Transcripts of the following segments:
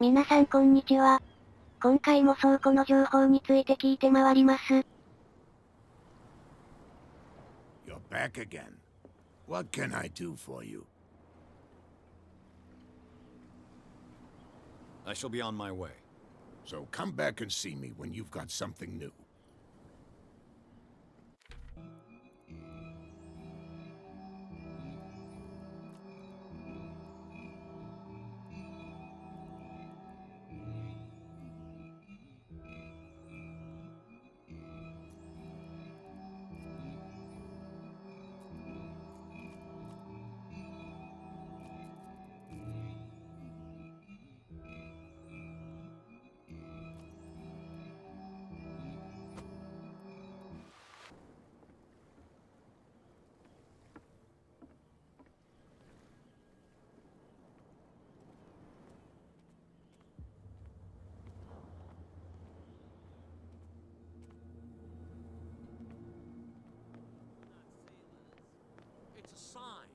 皆さんこんにちは。今回も倉庫の情報について聞いて回ります。You're back again. What can I do for you? I shall be on my way. So come back and see me when you've got something new. It's a sign.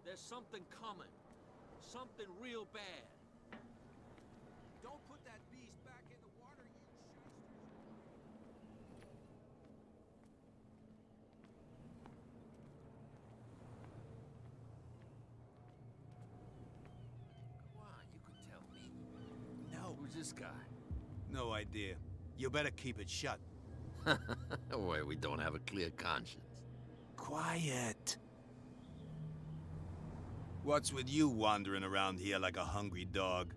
There's something coming. Something real bad. Don't put that beast back in the water, you Come on, you could tell me. No. Who's this guy? No idea. You better keep it shut. Wait, we don't have a clear conscience. Quiet. What's with you wandering around here like a hungry dog?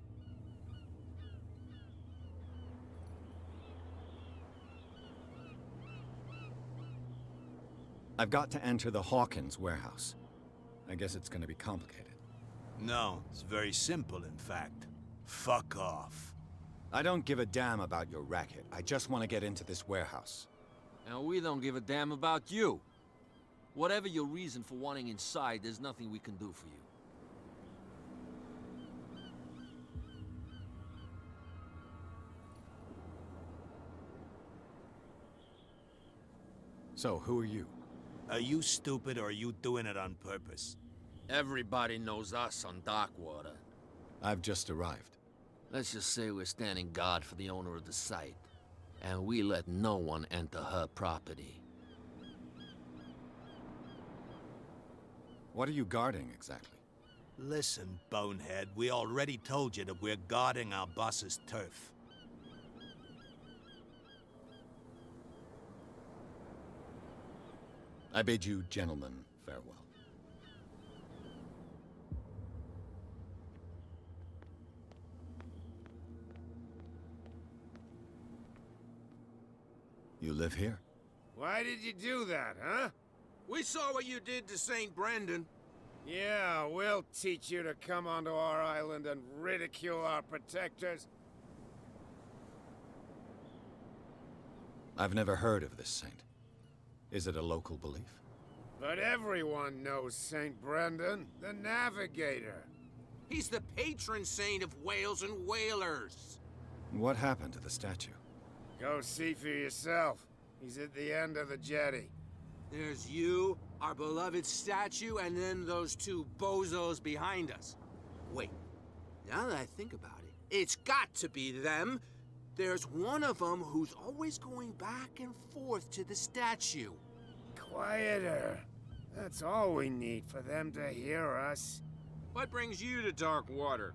I've got to enter the Hawkins warehouse. I guess it's gonna be complicated. No, it's very simple, in fact. Fuck off. I don't give a damn about your racket. I just want to get into this warehouse. And we don't give a damn about you. Whatever your reason for wanting inside, there's nothing we can do for you. So, who are you? Are you stupid or are you doing it on purpose? Everybody knows us on Darkwater. I've just arrived. Let's just say we're standing guard for the owner of the site. And we let no one enter her property. What are you guarding, exactly? Listen, bonehead, we already told you that we're guarding our boss's turf. I bid you gentlemen farewell. You live here? Why did you do that, huh? We saw what you did to St. Brendan. Yeah, we'll teach you to come onto our island and ridicule our protectors. I've never heard of this saint. Is it a local belief? But everyone knows St. Brendan, the Navigator. He's the patron saint of whales and whalers. What happened to the statue? Go see for yourself. He's at the end of the jetty. There's you, our beloved statue, and then those two bozos behind us. Wait, now that I think about it, it's got to be them. There's one of them who's always going back and forth to the statue. Quieter. That's all we need for them to hear us. What brings you to Darkwater?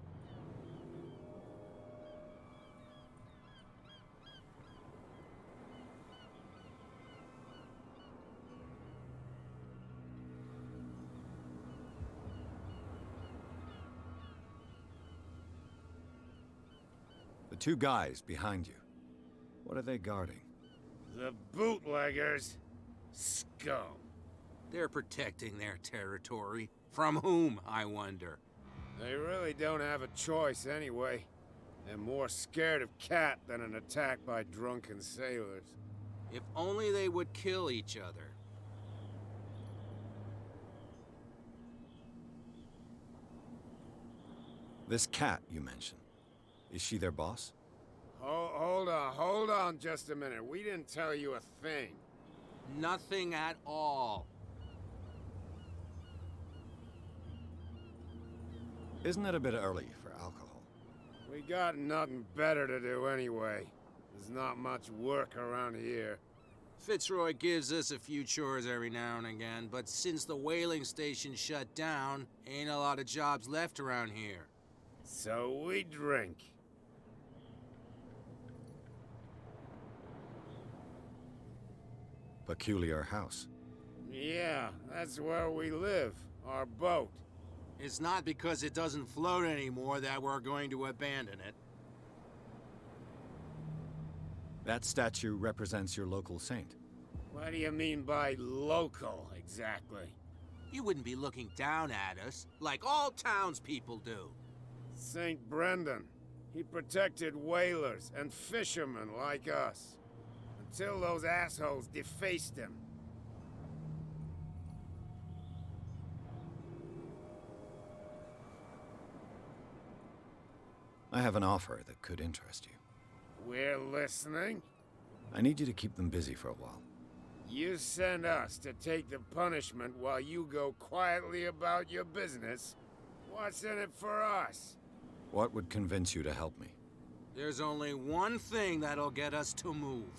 The two guys behind you. What are they guarding? The bootleggers. Scum. They're protecting their territory. From whom, I wonder? They really don't have a choice anyway. They're more scared of Cat than an attack by drunken sailors. If only they would kill each other. This cat you mentioned. Is she their boss? Hold on just a minute. We didn't tell you a thing. Nothing at all. Isn't it a bit early for alcohol? We got nothing better to do anyway. There's not much work around here. Fitzroy gives us a few chores every now and again, but since the whaling station shut down, ain't a lot of jobs left around here. So we drink. Peculiar house. Yeah, that's where we live. Our boat. It's not because it doesn't float anymore that we're going to abandon it. That statue represents your local saint. What do you mean by local, exactly? You wouldn't be looking down at us, like all townspeople do. St. Brendan. He protected whalers and fishermen like us. Until those assholes defaced him. I have an offer that could interest you. We're listening. I need you to keep them busy for a while. You send us to take the punishment while you go quietly about your business. What's in it for us? What would convince you to help me? There's only one thing that'll get us to move.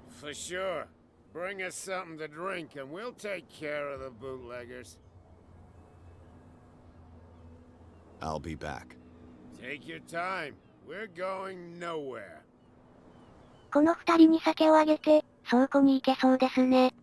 For sure. Bring us something to drink and we'll take care of the bootleggers. I'll be back. Take your time. We're going nowhere. この二人に酒をあげて、倉庫に行けそうですね。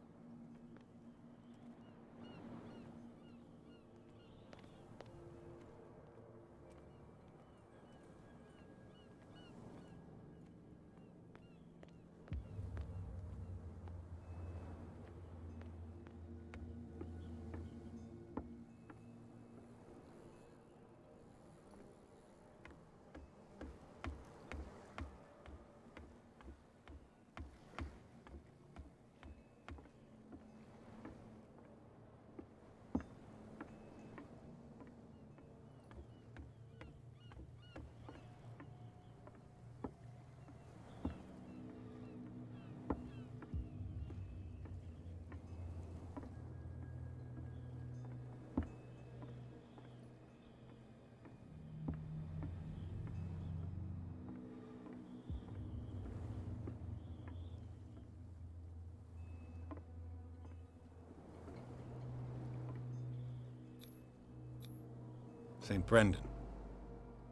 St. Brendan,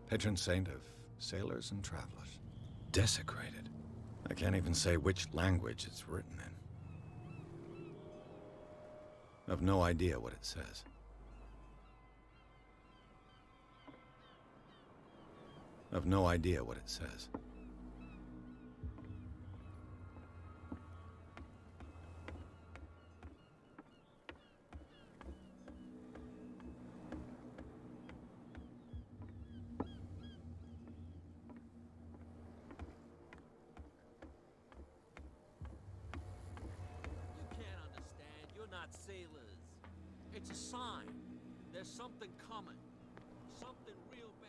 patron saint of sailors and travelers. Desecrated. I can't even say which language it's written in. I've no idea what it says. I've no idea what it says. Sailors. It's a sign. There's something coming. Something real bad.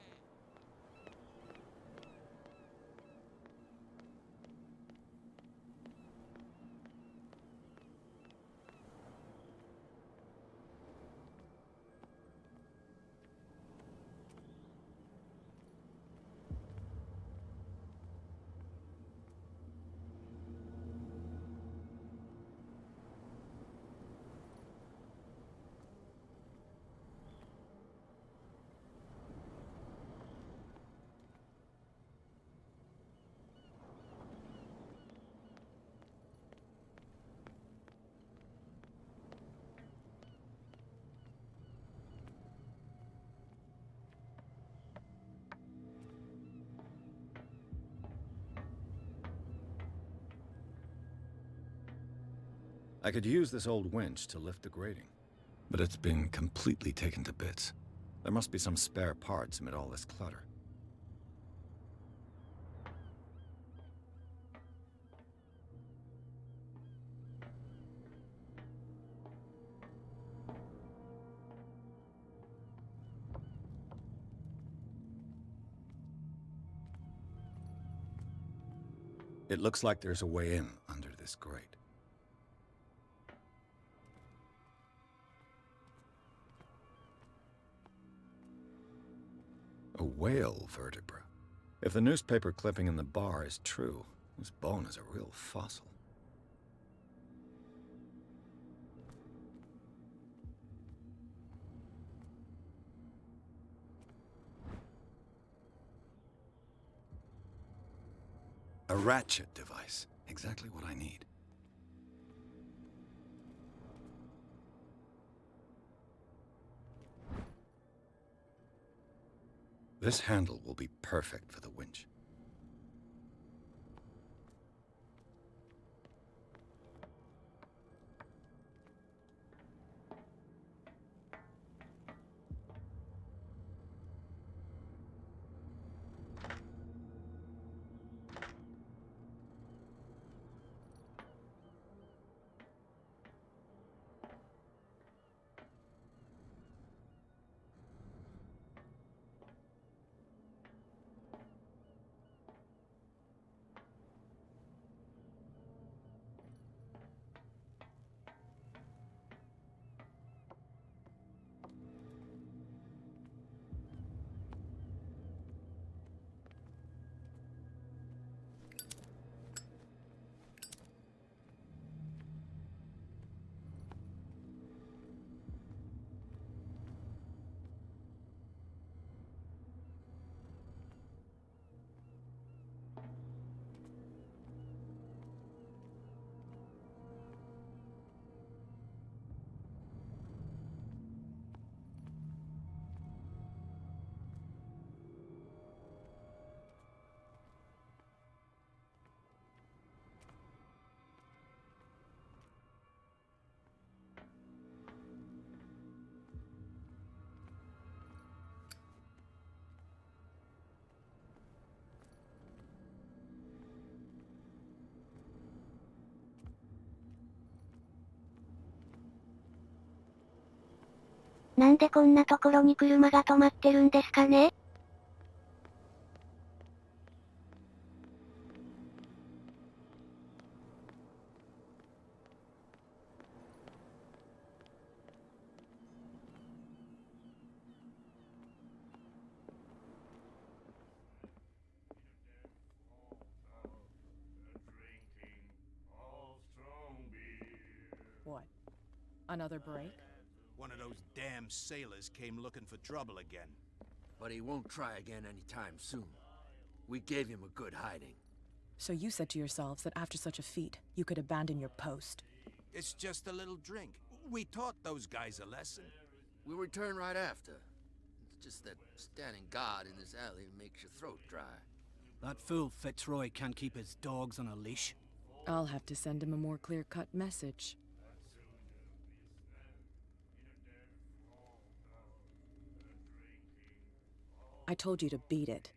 I could use this old winch to lift the grating, but it's been completely taken to bits. There must be some spare parts amid all this clutter. It looks like there's a way in under this grate. A whale vertebra. If the newspaper clipping in the bar is true, this bone is a real fossil. A ratchet device. Exactly what I need. This handle will be perfect for the winch.なんでこんなところに車が止まってるんですかね？What? Another break? One of those damn sailors came looking for trouble again. But he won't try again anytime soon. We gave him a good hiding. So you said to yourselves that after such a feat, you could abandon your post. It's just a little drink. We taught those guys a lesson. We'll return right after. It's just that standing guard in this alley makes your throat dry. That fool Fitzroy can't keep his dogs on a leash. I'll have to send him a more clear-cut message. I told you to beat it.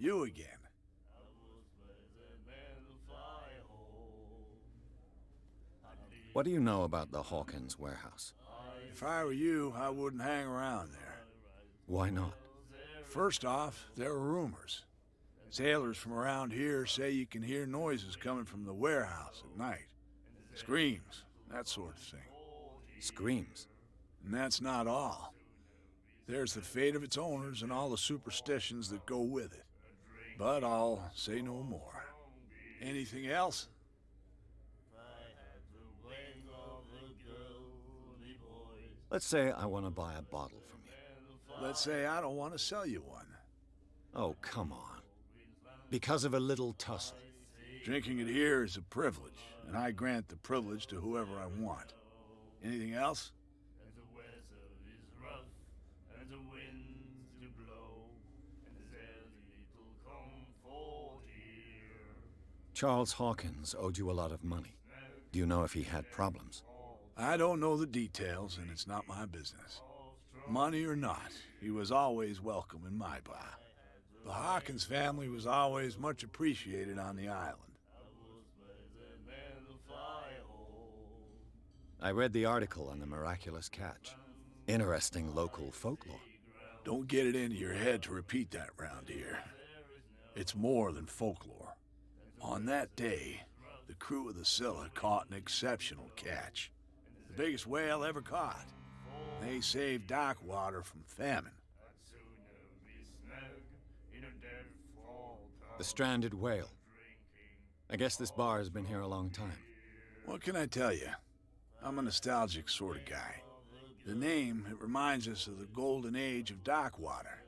You again. What do you know about the Hawkins warehouse? If I were you, I wouldn't hang around there. Why not? First off, there are rumors. Sailors from around here say you can hear noises coming from the warehouse at night. Screams, that sort of thing. screams. And that's not all. There's the fate of its owners and all the superstitions that go with it. But I'll say no more. Anything else? Let's say I want to buy a bottle from you. Let's say I don't want to sell you one. Oh, come on. Because of a little tussle. Drinking it here is a privilege, and I grant the privilege to whoever I want. Anything else? Charles Hawkins owed you a lot of money. Do you know if he had problems? I don't know the details, and it's not my business. Money or not, he was always welcome in my bar. The Hawkins family was always much appreciated on the island. I read the article on the miraculous catch. Interesting local folklore. Don't get it into your head to repeat that round here. It's more than folklore. On that day, the crew of the Scylla caught an exceptional catch. The biggest whale ever caught. They saved dock water from famine. The stranded whale. I guess this bar has been here a long time. What can I tell you? I'm a nostalgic sort of guy. The name, it reminds us of the golden age of dock water.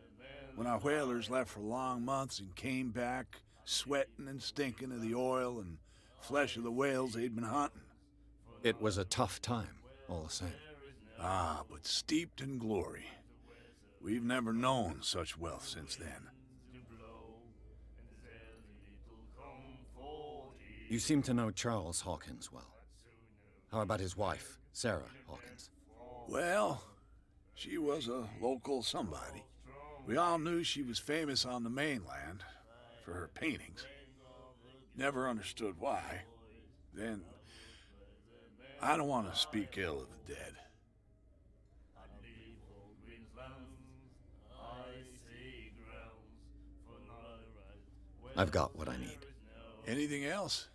When our whalers left for long months and came back, sweating and stinking of the oil and flesh of the whales they'd been hunting. It was a tough time, all the same. Ah, but steeped in glory. We've never known such wealth since then. You seem to know Charles Hawkins well. How about his wife, Sarah Hawkins? Well, she was a local somebody. We all knew she was famous on the mainland for her paintings. Never understood why. Then, I don't want to speak ill of the dead. I've got what I need. Anything else?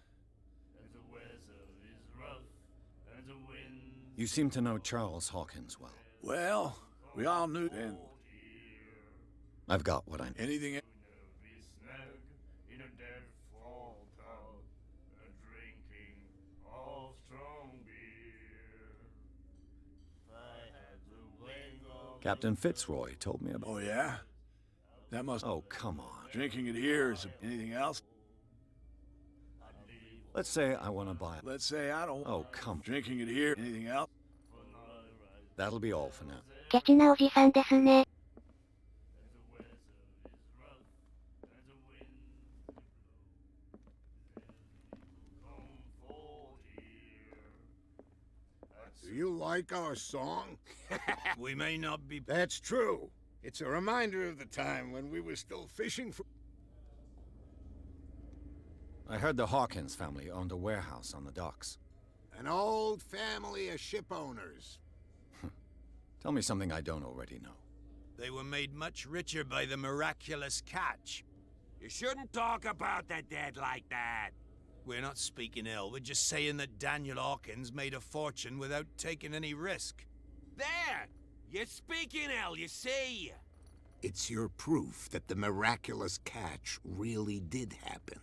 You seem to know Charles Hawkins well. Well, we all knew then. I've got what I need. Anything else? Captain Fitzroy told me about... Oh, yeah? That must... Oh, come on. Drinking it here is... Anything else? Let's say I want to buy... Let's say I don't... Oh, come on. Drinking it here... Anything else? That'll be all for now. ケチなおじさんですね。Do you like our song? We may not be... That's true. It's a reminder of the time when we were still fishing for... I heard the Hawkins family owned a warehouse on the docks. An old family of ship owners. Tell me something I don't already know. They were made much richer by the miraculous catch. You shouldn't talk about the dead like that. We're not speaking ill, we're just saying that Daniel Hawkins made a fortune without taking any risk. There! You're speaking ill, you see? It's your proof that the miraculous catch really did happen.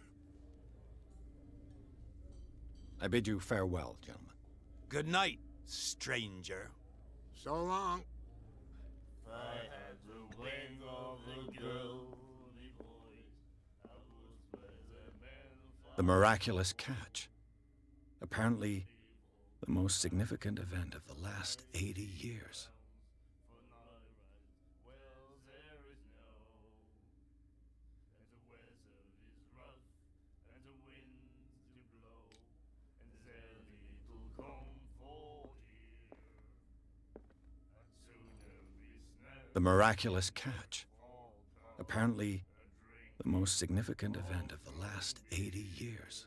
I bid you farewell, gentlemen. Good night, stranger. So long. The miraculous catch. Apparently, the most significant event of the last 80 years. The miraculous catch. Apparently, the most significant event of the last 80 years.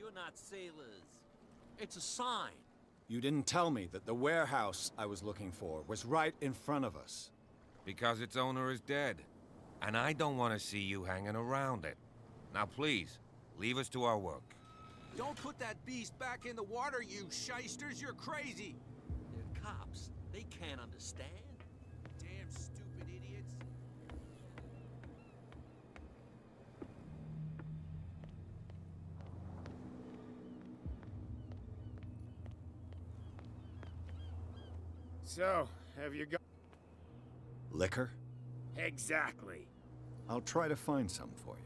you're not sailors. It's a sign. You didn't tell me that the warehouse I was looking for was right in front of us. Because its owner is dead. And I don't want to see you hanging around it. Now please, leave us to our work. Don't put that beast back in the water, you shysters! You're crazy! They're cops. They can't understand. Damn stupid idiots. So, have you got... Liquor? Exactly. I'll try to find some for you.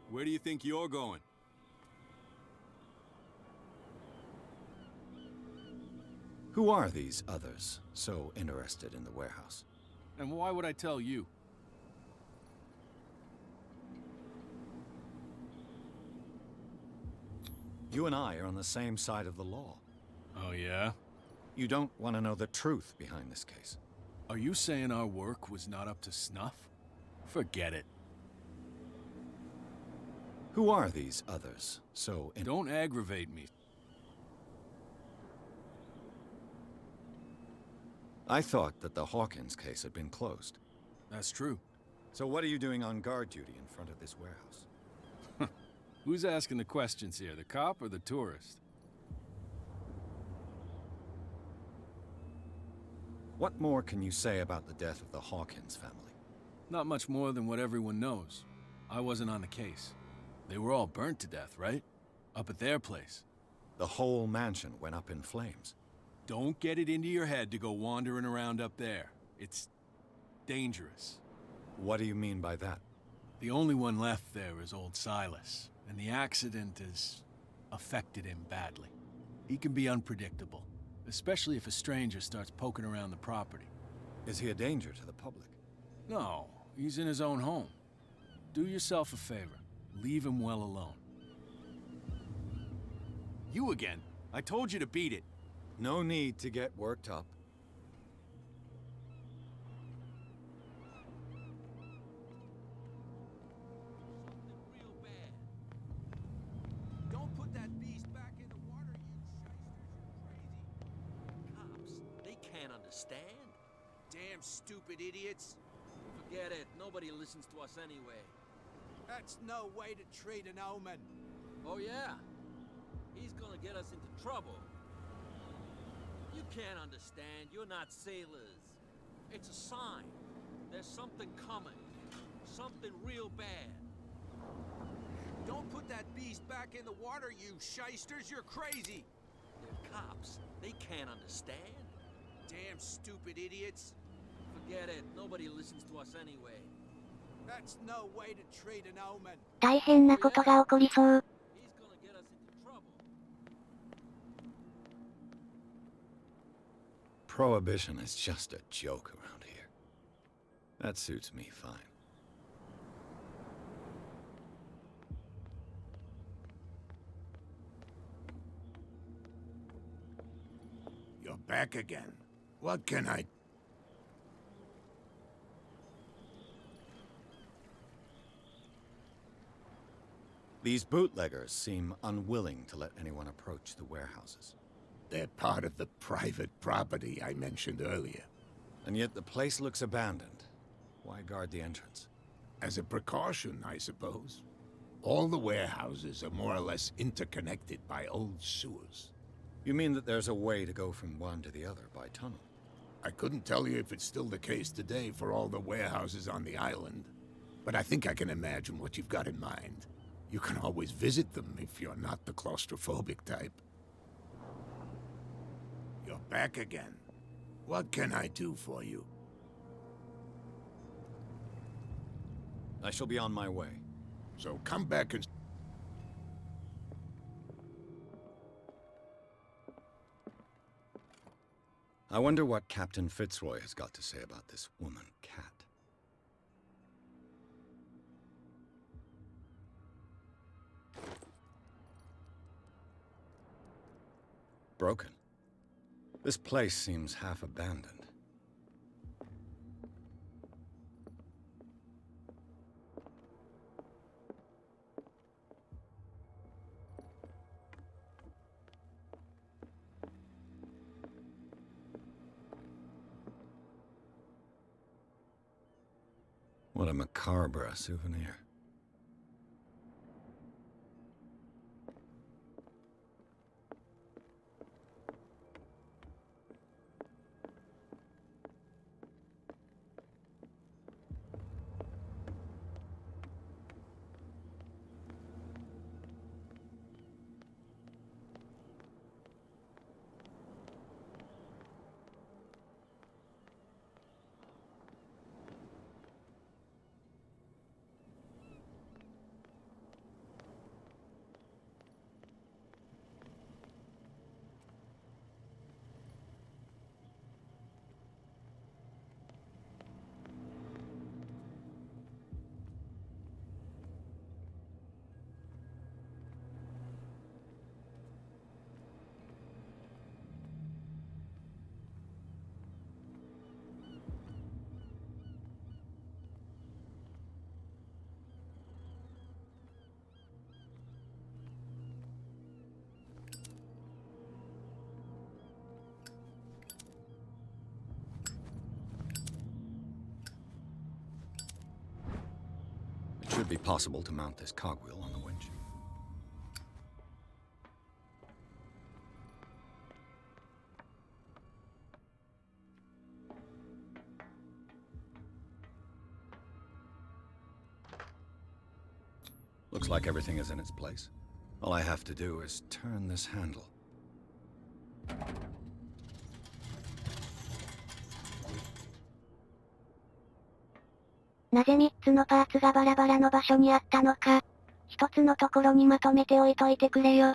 Where do you think you're going? Who are these others so interested in the warehouse? And why would I tell you? You and I are on the same side of the law. Oh, yeah? You don't want to know the truth behind this case. Are you saying our work was not up to snuff? Forget it. Who are these others so Don't aggravate me. I thought that the Hawkins case had been closed. That's true. So what are you doing on guard duty in front of this warehouse? Who's asking the questions here, the cop or the tourist? What more can you say about the death of the Hawkins family? Not much more than what everyone knows. I wasn't on the case. They were all burnt to death, right? Up at their place. The whole mansion went up in flames. Don't get it into your head to go wandering around up there. It's dangerous. What do you mean by that? The only one left there is old Silas, and the accident has affected him badly. He can be unpredictable, especially if a stranger starts poking around the property. Is he a danger to the public? No, he's in his own home. Do yourself a favor. Leave him well alone. You again. I told you to beat it. No need to get worked up. Something real bad. Don't put that beast back in the water, you shysters! You're crazy. Cops. They can't understand. Damn stupid idiots! Forget it. Nobody listens to us anyway. That's no way to treat an omen. Oh, yeah? He's gonna get us into trouble. You can't understand. You're not sailors. It's a sign. There's something coming. Something real bad. Don't put that beast back in the water, you shysters! You're crazy! They're cops. They can't understand. Damn stupid idiots! Forget it. Nobody listens to us anyway. That's no way to treat an omen. 大変なことが起こりそう。He's gonna get us into trouble. Prohibition is just a joke around here. That suits me fine. You're back again. What can I... These bootleggers seem unwilling to let anyone approach the warehouses. They're part of the private property I mentioned earlier. And yet the place looks abandoned. Why guard the entrance? As a precaution, I suppose. All the warehouses are more or less interconnected by old sewers. You mean that there's a way to go from one to the other by tunnel? I couldn't tell you if it's still the case today for all the warehouses on the island, but I think I can imagine what you've got in mind. You can always visit them if you're not the claustrophobic type. You're back again. What can I do for you? I shall be on my way. So come back and... I wonder what Captain Fitzroy has got to say about this woman, Cat. Broken. This place seems half abandoned. What a macabre souvenir. It should be possible to mount this cogwheel on the winch. Looks like everything is in its place. All I have to do is turn this handle.なぜ3つのパーツがバラバラの場所にあったのか、一つのところにまとめておいといてくれよ。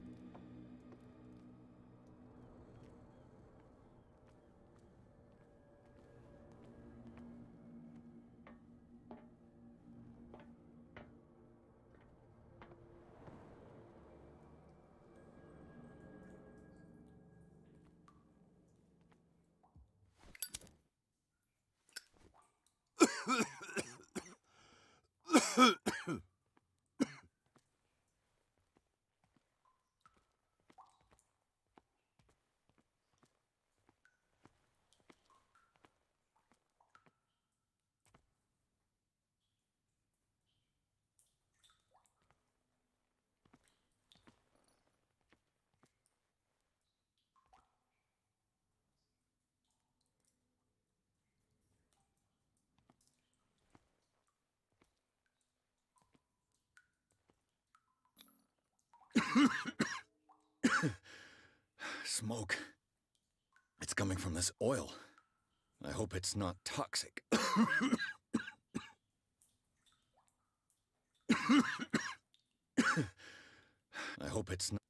Smoke. It's coming from this oil. I hope it's not toxic. I hope it's not.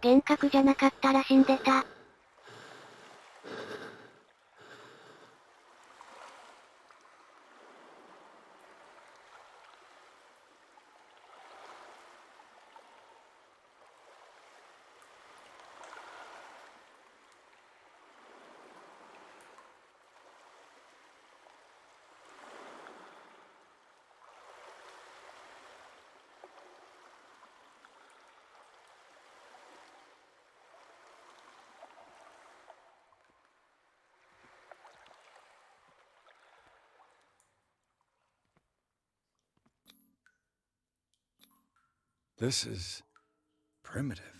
幻覚じゃなかったら死んでた。This is primitive.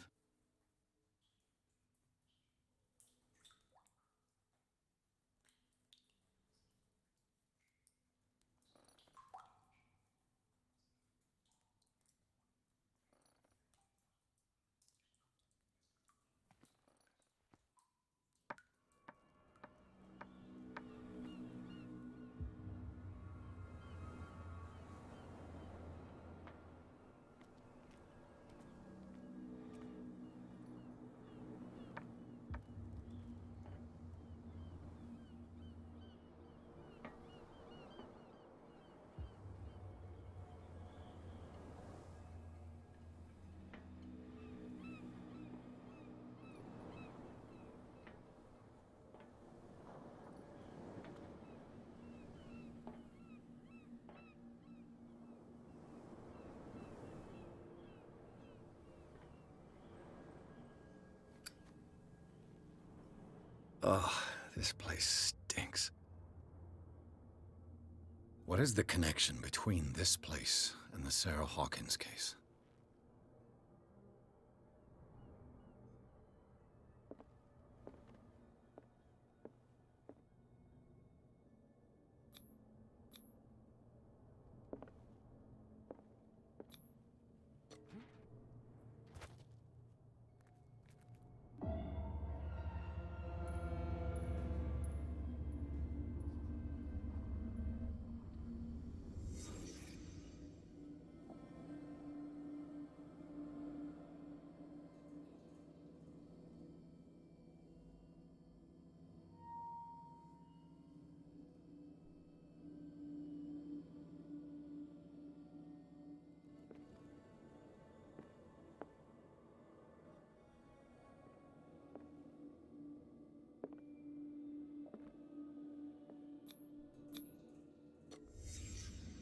Ugh, this place stinks. What is the connection between this place and the Sarah Hawkins case?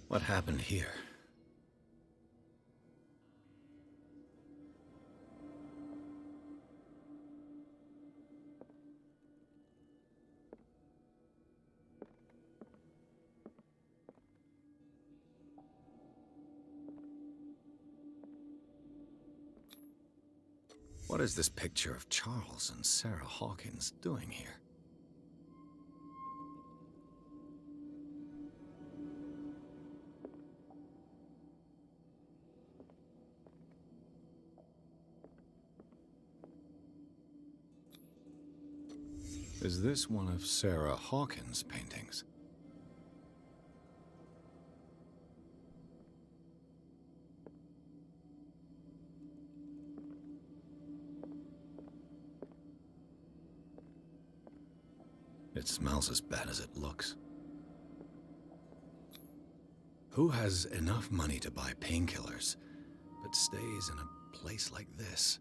What happened here? What is this picture of Charles and Sarah Hawkins doing here? Is this one of Sarah Hawkins' paintings? It smells as bad as it looks. Who has enough money to buy painkillers, but stays in a place like this?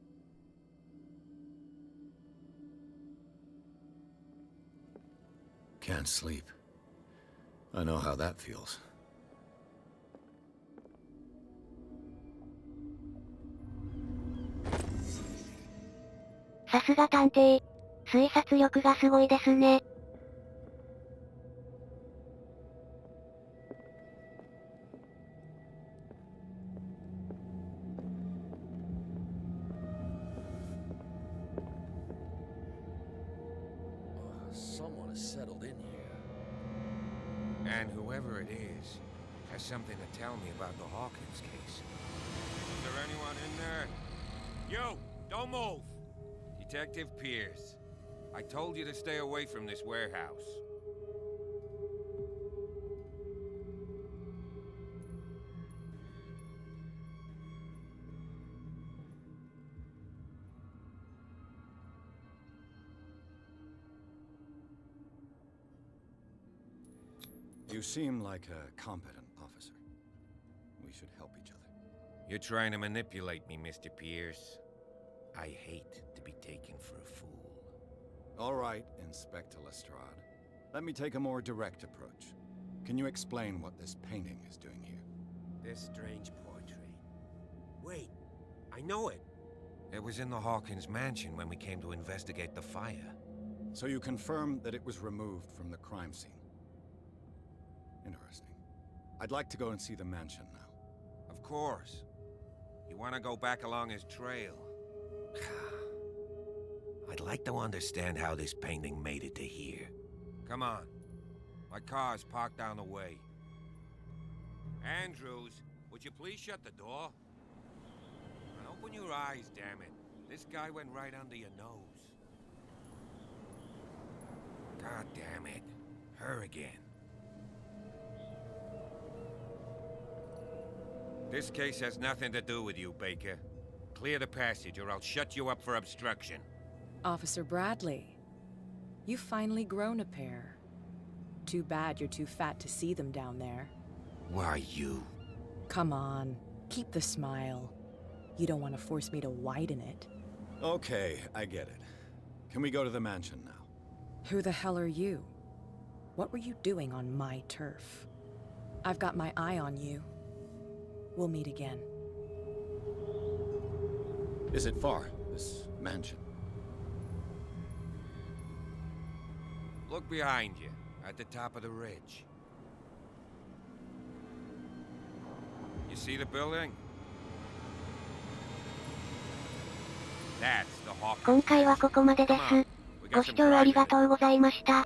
Can't sleep. I know how that feels. さすが探偵。推察力がすごいですね。Someone has settled in here. And whoever it is has something to tell me about the Hawkins case. Is there anyone in there? You! Don't move! Detective Pierce. I told you to stay away from this warehouse. You seem like a competent officer. We should help each other. You're trying to manipulate me, Mr. Pierce. I hate to be taken for a fool. All right, Inspector Lestrade. Let me take a more direct approach. Can you explain what this painting is doing here? This strange portrait. Wait, I know it. It was in the Hawkins mansion when we came to investigate the fire. So you confirm that it was removed from the crime scene? Interesting. I'd like to go and see the mansion now. Of course. You want to go back along his trail? I'd like to understand how this painting made it to here. Come on. My car's parked down the way. Andrews, would you please shut the door? And open your eyes, damn it. This guy went right under your nose. God damn it. Her again. This case has nothing to do with you, Baker. Clear the passage or I'll shut you up for obstruction. Officer Bradley, you've finally grown a pair. Too bad you're too fat to see them down there. Why, you? Come on, keep the smile. You don't want to force me to widen it. Okay, I get it. Can we go to the mansion now? Who the hell are you? What were you doing on my turf? I've got my eye on you. We'll meet again. Is it far, this mansion? Look behind you, at the top of the ridge. You see the building? That's the Hawkins. 今回はここまでです。ご視聴ありがとうございました。